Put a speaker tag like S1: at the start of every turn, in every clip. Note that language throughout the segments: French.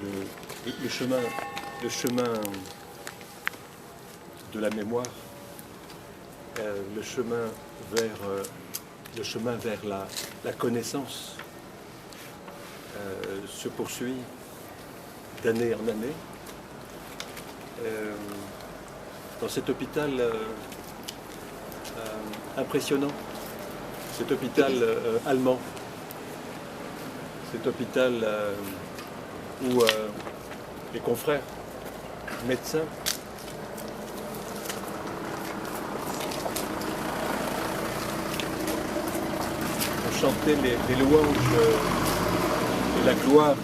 S1: le chemin de la mémoire, le chemin vers la connaissance se poursuit d'année en année. Dans cet hôpital impressionnant, cet hôpital allemand, cet hôpital où les confrères médecins ont chanté les louanges et la gloire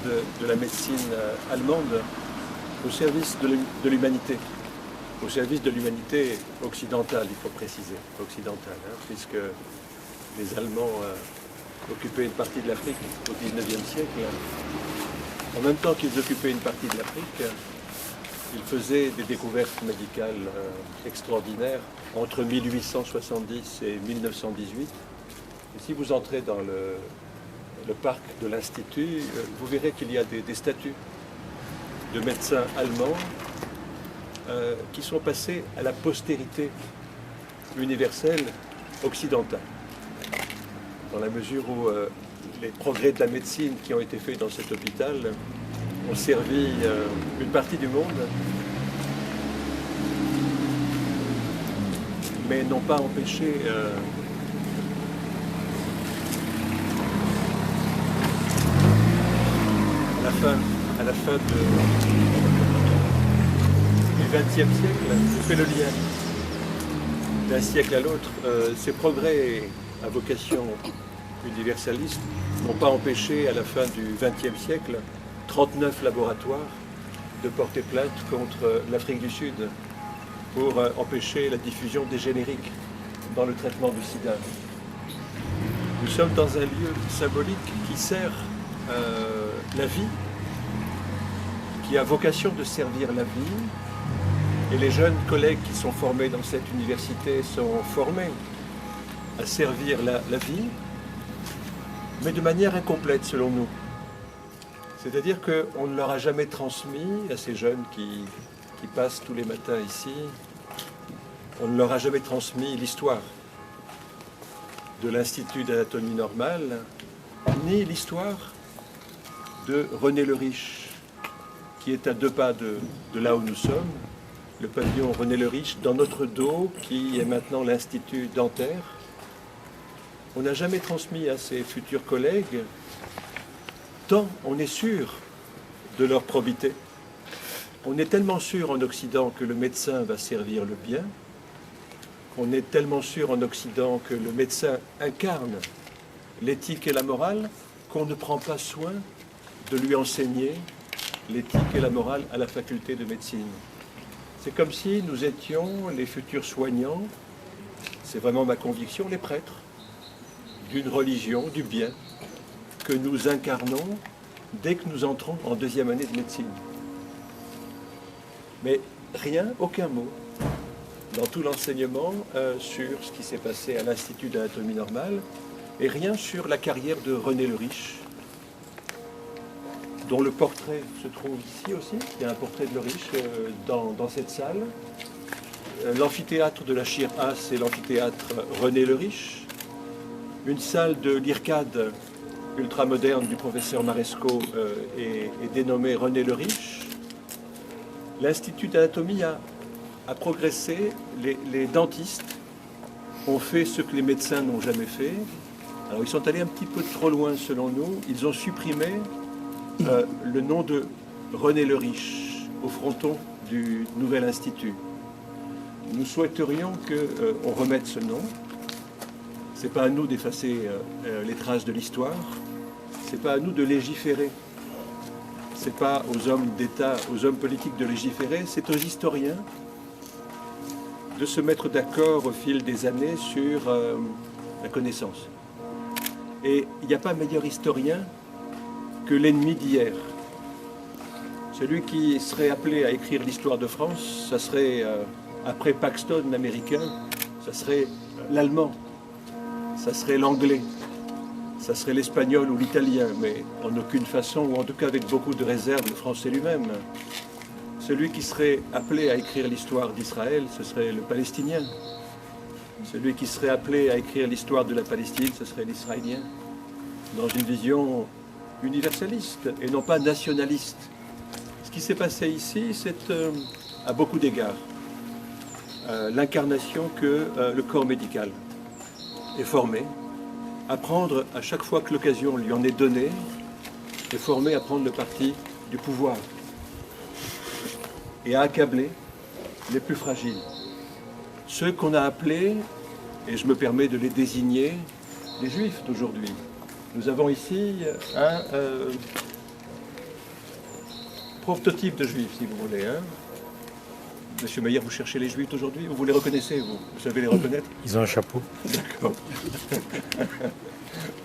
S1: de la médecine allemande au service de l'humanité. Au service de l'humanité occidentale, il faut préciser, occidentale, puisque les Allemands occupaient une partie de l'Afrique au XIXe siècle. En même temps qu'ils occupaient une partie de l'Afrique, ils faisaient des découvertes médicales extraordinaires entre 1870 et 1918. Et si vous entrez dans le parc de l'Institut, vous verrez qu'il y a des statues de médecins allemands qui sont passés à la postérité universelle occidentale, dans la mesure où les progrès de la médecine qui ont été faits dans cet hôpital ont servi une partie du monde, mais n'ont pas empêché à la fin du XXe siècle, je fais le lien d'un siècle à l'autre, ces progrès à vocation universaliste n'ont pas empêché à la fin du XXe siècle 39 laboratoires de porter plainte contre l'Afrique du Sud pour empêcher la diffusion des génériques dans le traitement du sida. Nous sommes dans un lieu symbolique qui sert la vie, qui a vocation de servir la vie, et les jeunes collègues qui sont formés dans cette université sont formés à servir la vie, mais de manière incomplète selon nous. C'est-à-dire qu'on ne leur a jamais transmis, à ces jeunes qui passent tous les matins ici, on ne leur a jamais transmis l'histoire de l'Institut d'anatomie normale, ni l'histoire de René le Riche, qui est à 2 pas de là où nous sommes, le pavillon René le Riche, dans notre dos, qui est maintenant l'Institut dentaire. On n'a jamais transmis à ses futurs collègues, tant on est sûr de leur probité. On est tellement sûr en Occident que le médecin va servir le bien, on est tellement sûr en Occident que le médecin incarne l'éthique et la morale, qu'on ne prend pas soin de lui enseigner l'éthique et la morale à la faculté de médecine. C'est comme si nous étions les futurs soignants, c'est vraiment ma conviction, les prêtres d'une religion, du bien, que nous incarnons dès que nous entrons en 2e année de médecine. Mais rien, aucun mot, dans tout l'enseignement sur ce qui s'est passé à l'Institut d'anatomie normale, et rien sur la carrière de René le Riche, dont le portrait se trouve ici aussi. Il y a un portrait de le Riche dans cette salle. L'amphithéâtre de la Chire-As, c'est l'amphithéâtre René le Riche. Une salle de l'IRCAD ultramoderne du professeur Maresco est dénommée René le Riche. L'Institut d'anatomie a progressé. Les dentistes ont fait ce que les médecins n'ont jamais fait. Alors ils sont allés un petit peu trop loin selon nous. Ils ont supprimé le nom de René le Riche au fronton du nouvel institut. Nous souhaiterions qu'on remette ce nom. Ce n'est pas à nous d'effacer les traces de l'histoire. Ce n'est pas à nous de légiférer. Ce n'est pas aux hommes d'État, aux hommes politiques de légiférer. C'est aux historiens de se mettre d'accord au fil des années sur la connaissance. Et il n'y a pas meilleur historien que l'ennemi d'hier. Celui qui serait appelé à écrire l'histoire de France, ça serait, après Paxton, l'américain, ça serait l'allemand, ça serait l'anglais, ça serait l'espagnol ou l'italien, mais en aucune façon, ou en tout cas avec beaucoup de réserve, le français lui-même. Celui qui serait appelé à écrire l'histoire d'Israël, ce serait le palestinien. Celui qui serait appelé à écrire l'histoire de la Palestine, ce serait l'israélien, dans une vision universaliste et non pas nationaliste. Ce qui s'est passé ici, c'est à beaucoup d'égards l'incarnation que le corps médical est formé à prendre, à chaque fois que l'occasion lui en est donnée, est formé à prendre le parti du pouvoir et à accabler les plus fragiles. Ceux qu'on a appelés, et je me permets de les désigner, les Juifs d'aujourd'hui. Nous avons ici un prototype de Juif, si vous voulez. Monsieur Meyer, vous cherchez les Juifs d'aujourd'hui? Vous les reconnaissez, vous? Vous savez les reconnaître?
S2: Ils ont un chapeau.
S1: D'accord.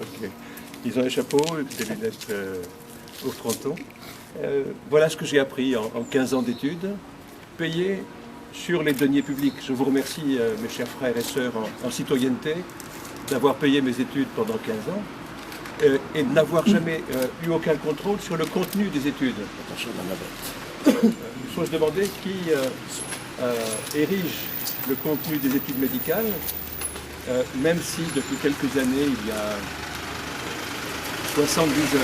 S1: Okay. Ils ont un chapeau, des lunettes au fronton. Voilà ce que j'ai appris en 15 ans d'études, payé sur les deniers publics. Je vous remercie, mes chers frères et sœurs en citoyenneté, d'avoir payé mes études pendant 15 ans et de n'avoir jamais eu aucun contrôle sur le contenu des études.
S2: Attention dans la bête.
S1: Il faut se demander qui érige le contenu des études médicales, même si depuis quelques années, il y a 70 heures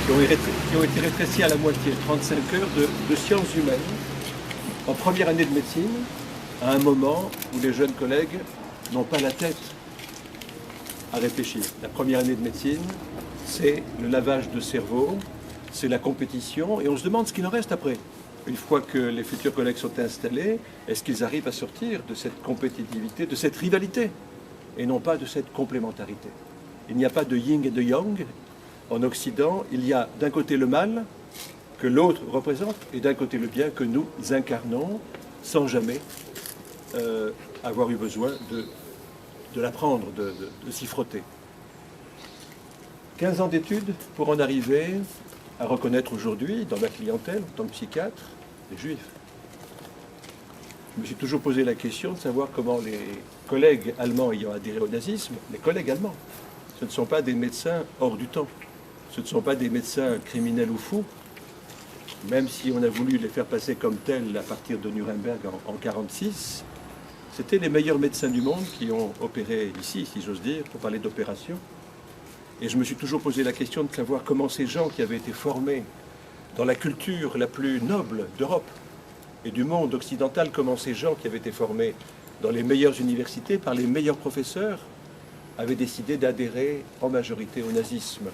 S1: qui ont été rétrécies à la moitié, 35 heures de sciences humaines en première année de médecine, à un moment où les jeunes collègues n'ont pas la tête à réfléchir. La première année de médecine, c'est le lavage de cerveau, c'est la compétition, et on se demande ce qu'il en reste après. Une fois que les futurs collègues sont installés, est-ce qu'ils arrivent à sortir de cette compétitivité, de cette rivalité, et non pas de cette complémentarité? Il n'y a pas de yin et de yang. En Occident, il y a d'un côté le mal que l'autre représente, et d'un côté le bien que nous incarnons, sans jamais avoir eu besoin de l'apprendre, de s'y frotter. 15 ans d'études pour en arriver à reconnaître aujourd'hui, dans ma clientèle, en tant que psychiatre, les Juifs. Je me suis toujours posé la question de savoir comment les collègues allemands ayant adhéré au nazisme, les collègues allemands, ce ne sont pas des médecins hors du temps, ce ne sont pas des médecins criminels ou fous, même si on a voulu les faire passer comme tels à partir de Nuremberg en 1946, c'était les meilleurs médecins du monde qui ont opéré ici, si j'ose dire, pour parler d'opération. Et je me suis toujours posé la question de savoir comment ces gens qui avaient été formés dans la culture la plus noble d'Europe et du monde occidental, comment ces gens qui avaient été formés dans les meilleures universités, par les meilleurs professeurs, avaient décidé d'adhérer en majorité au nazisme,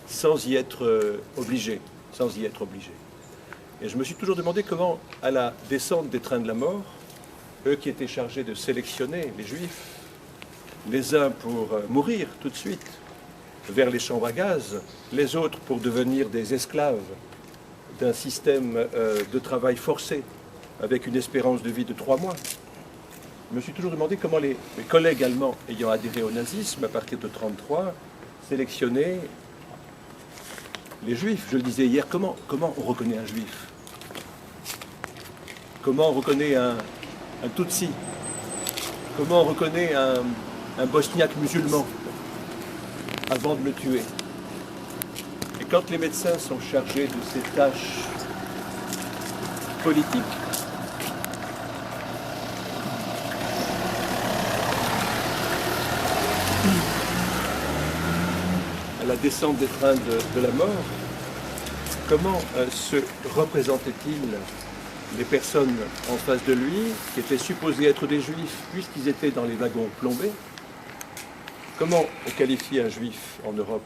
S1: sans y être obligés, Et je me suis toujours demandé comment, à la descente des trains de la mort, eux qui étaient chargés de sélectionner les Juifs, les uns pour mourir tout de suite, vers les chambres à gaz, les autres pour devenir des esclaves d'un système de travail forcé avec une espérance de vie de 3 mois. Je me suis toujours demandé comment mes collègues allemands ayant adhéré au nazisme à partir de 1933 sélectionnaient les Juifs. Je le disais hier, comment on reconnaît un Juif? Comment on reconnaît un Tutsi? Comment on reconnaît un Bosniaque musulman avant de le tuer? Et quand les médecins sont chargés de ces tâches politiques, à la descente des trains de la mort, comment se représentait-il les personnes en face de lui, qui étaient supposées être des Juifs, puisqu'ils étaient dans les wagons plombés? Comment on qualifie un Juif en Europe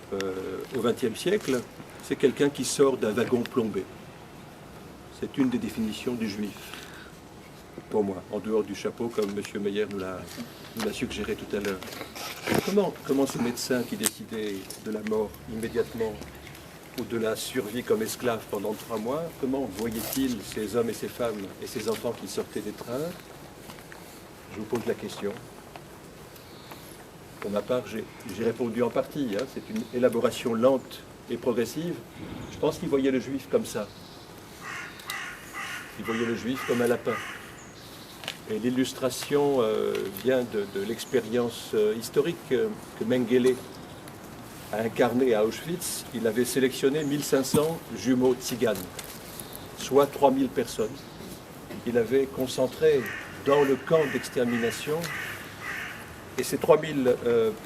S1: au XXe siècle? C'est quelqu'un qui sort d'un wagon plombé. C'est une des définitions du Juif, pour moi, en dehors du chapeau, comme M. Meyer nous l'a suggéré tout à l'heure. Comment ce médecin qui décidait de la mort immédiatement ou de la survie comme esclave pendant 3 mois, comment voyait-il ces hommes et ces femmes et ces enfants qui sortaient des trains? Je vous pose la question. Pour ma part, j'ai répondu en partie. C'est une élaboration lente et progressive. Je pense qu'il voyait le Juif comme ça. Il voyait le Juif comme un lapin. Et l'illustration vient de l'expérience historique que Mengele a incarnée à Auschwitz. Il avait sélectionné 1500 jumeaux tziganes, soit 3000 personnes. Il avait concentré dans le camp d'extermination. Et ces 3000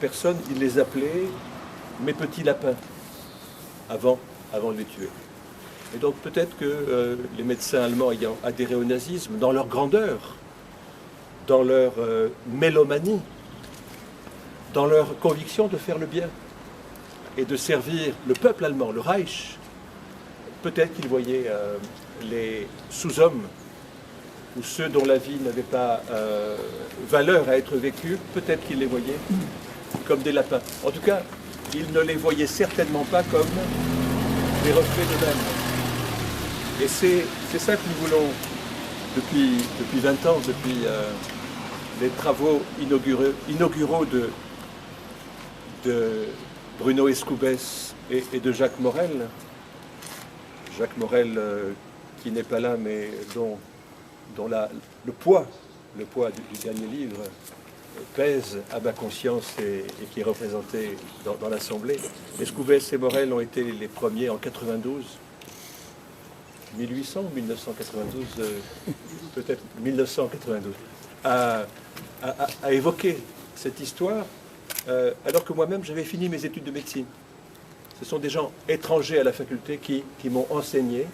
S1: personnes, il les appelait « mes petits lapins » avant de les tuer. Et donc peut-être que les médecins allemands ayant adhéré au nazisme, dans leur grandeur, dans leur mélomanie, dans leur conviction de faire le bien et de servir le peuple allemand, le Reich, peut-être qu'ils voyaient les sous-hommes ou ceux dont la vie n'avait pas valeur à être vécue, peut-être qu'ils les voyaient comme des lapins. En tout cas, ils ne les voyaient certainement pas comme des reflets d'eux-mêmes. Et c'est ça que nous voulons depuis 20 ans, depuis les travaux inauguraux de Bruno Escoubès et de Jacques Morel. Jacques Morel qui n'est pas là, mais dont le poids du dernier livre pèse à ma conscience et qui est représenté dans l'Assemblée. Escoubès et Morel ont été les premiers en 92, 1800 ou 1992, peut-être 1992, à évoquer cette histoire, alors que moi-même j'avais fini mes études de médecine. Ce sont des gens étrangers à la faculté qui m'ont enseigné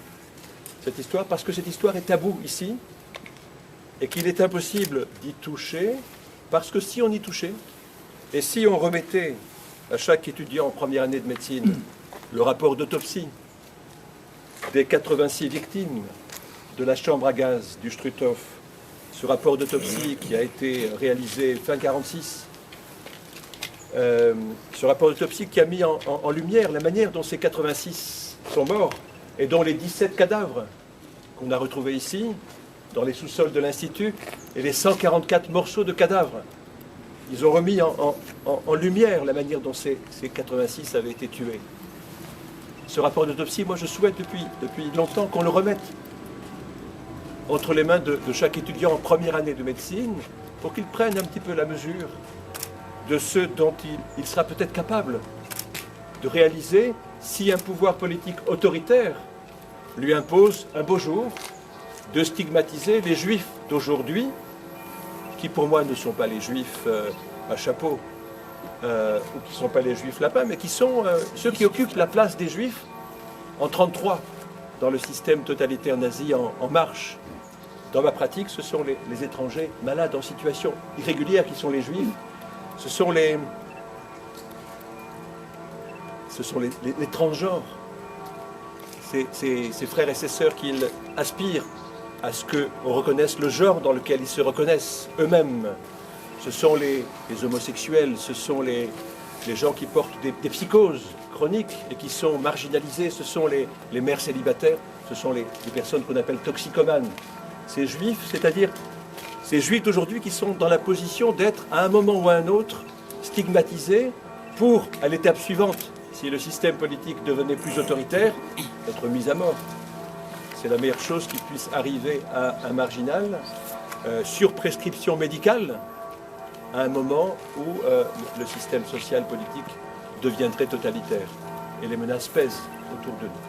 S1: cette histoire, parce que cette histoire est taboue ici, et qu'il est impossible d'y toucher, parce que si on y touchait, et si on remettait à chaque étudiant en première année de médecine le rapport d'autopsie des 86 victimes de la chambre à gaz du Struthof, ce rapport d'autopsie qui a été réalisé fin 1946, ce rapport d'autopsie qui a mis en lumière la manière dont ces 86 sont morts et dont les 17 cadavres qu'on a retrouvés ici, dans les sous-sols de l'Institut, et les 144 morceaux de cadavres. Ils ont remis en lumière la manière dont ces 86 avaient été tués. Ce rapport d'autopsie, moi je souhaite depuis longtemps qu'on le remette entre les mains de chaque étudiant en première année de médecine, pour qu'il prenne un petit peu la mesure de ce dont il sera peut-être capable de réaliser si un pouvoir politique autoritaire lui impose un beau jour de stigmatiser les juifs d'aujourd'hui, qui pour moi ne sont pas les juifs à chapeau, ou qui ne sont pas les juifs lapins, mais qui sont ceux qui occupent la place des juifs en 1933, dans le système totalitaire nazi en marche. Dans ma pratique, ce sont les étrangers malades en situation irrégulière qui sont les juifs. Ce sont les transgenres, ces frères et ces sœurs qui aspirent à ce qu'on reconnaisse le genre dans lequel ils se reconnaissent eux-mêmes. Ce sont les homosexuels, ce sont les gens qui portent des psychoses chroniques et qui sont marginalisés, ce sont les mères célibataires, ce sont les personnes qu'on appelle toxicomanes. Ces juifs, c'est-à-dire ces juifs d'aujourd'hui qui sont dans la position d'être à un moment ou à un autre stigmatisés pour, à l'étape suivante, si le système politique devenait plus autoritaire, être mis à mort. C'est la meilleure chose qui puisse arriver à un marginal, sur prescription médicale, à un moment où le système social politique deviendrait totalitaire. Et les menaces pèsent autour de nous.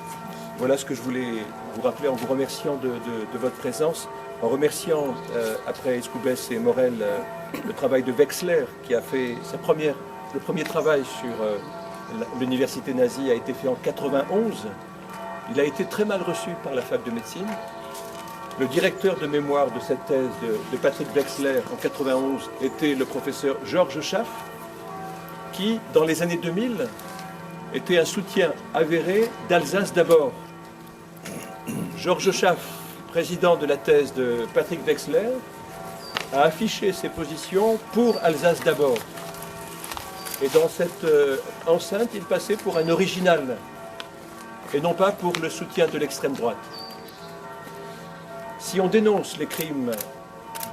S1: Voilà ce que je voulais vous rappeler en vous remerciant de votre présence, en remerciant, après Escoubès et Morel, le travail de Wexler, qui a fait le premier travail sur l'université nazie a été fait en 1991. Il a été très mal reçu par la fac de médecine. Le directeur de mémoire de cette thèse de Patrick Wexler en 1991 était le professeur Georges Schaff, qui, dans les années 2000, était un soutien avéré d'Alsace d'abord. Georges Schaff, président de la thèse de Patrick Wexler, a affiché ses positions pour Alsace d'abord. Et dans cette enceinte, il passait pour un original, et non pas pour le soutien de l'extrême droite. Si on dénonce les crimes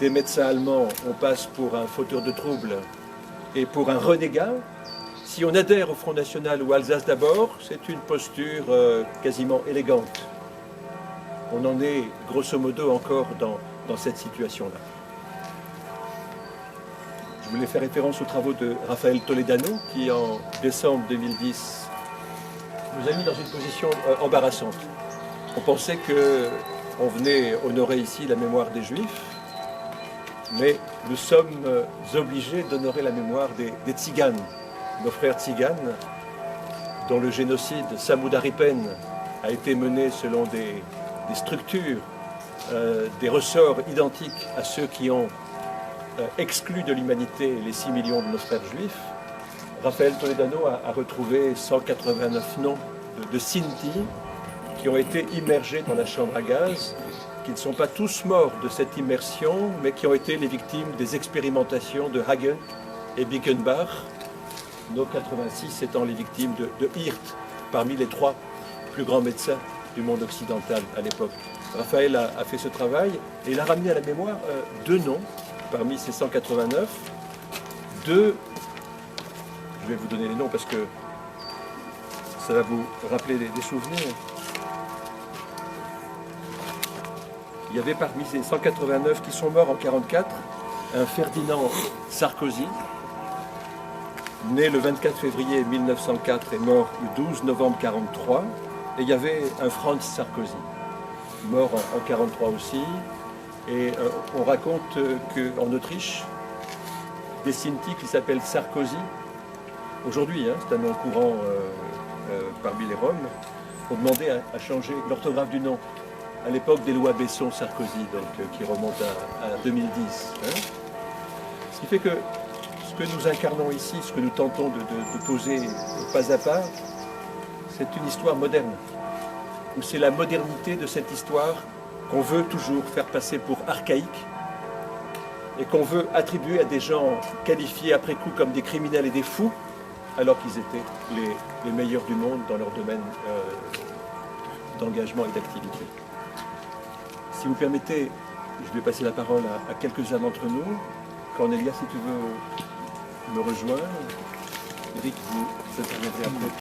S1: des médecins allemands, on passe pour un fauteur de troubles et pour un renégat. Si on adhère au Front National ou Alsace d'abord, c'est une posture quasiment élégante. On en est grosso modo encore dans cette situation-là. Je voulais faire référence aux travaux de Raphaël Toledano, qui en décembre 2010 nous a mis dans une position embarrassante. On pensait qu'on venait honorer ici la mémoire des Juifs, mais nous sommes obligés d'honorer la mémoire des Tziganes, nos frères Tziganes, dont le génocide Samudaripen a été mené selon des structures, des ressorts identiques à ceux qui ont exclu de l'humanité les 6 millions de nos frères juifs. Raphaël Toledano a retrouvé 189 noms de Sinti qui ont été immergés dans la chambre à gaz, qui ne sont pas tous morts de cette immersion, mais qui ont été les victimes des expérimentations de Hagen et Bickenbach, nos 86 étant les victimes de Hirt, parmi les 3 plus grands médecins du monde occidental à l'époque. Raphaël a fait ce travail et il a ramené à la mémoire 2 noms parmi ces 189. 2, je vais vous donner les noms parce que ça va vous rappeler des souvenirs. Il y avait parmi ces 189 qui sont morts en 1944, un Ferdinand Sarkozy, né le 24 février 1904 et mort le 12 novembre 1943. Et il y avait un Franz Sarkozy, mort en 1943 aussi. Et on raconte qu'en Autriche, des Sinti qui s'appellent Sarkozy, aujourd'hui, c'est un nom courant parmi les Roms, ont demandé à changer l'orthographe du nom. À l'époque des lois Besson-Sarkozy, donc qui remonte à 2010. Ce qui fait que ce que nous incarnons ici, ce que nous tentons de poser pas à pas, c'est une histoire moderne, où c'est la modernité de cette histoire qu'on veut toujours faire passer pour archaïque et qu'on veut attribuer à des gens qualifiés après coup comme des criminels et des fous, alors qu'ils étaient les meilleurs du monde dans leur domaine d'engagement et d'activité. Si vous permettez, je vais passer la parole à quelques-uns d'entre nous. Cornelia, si tu veux me rejoindre. Eric, vous interviendrez après.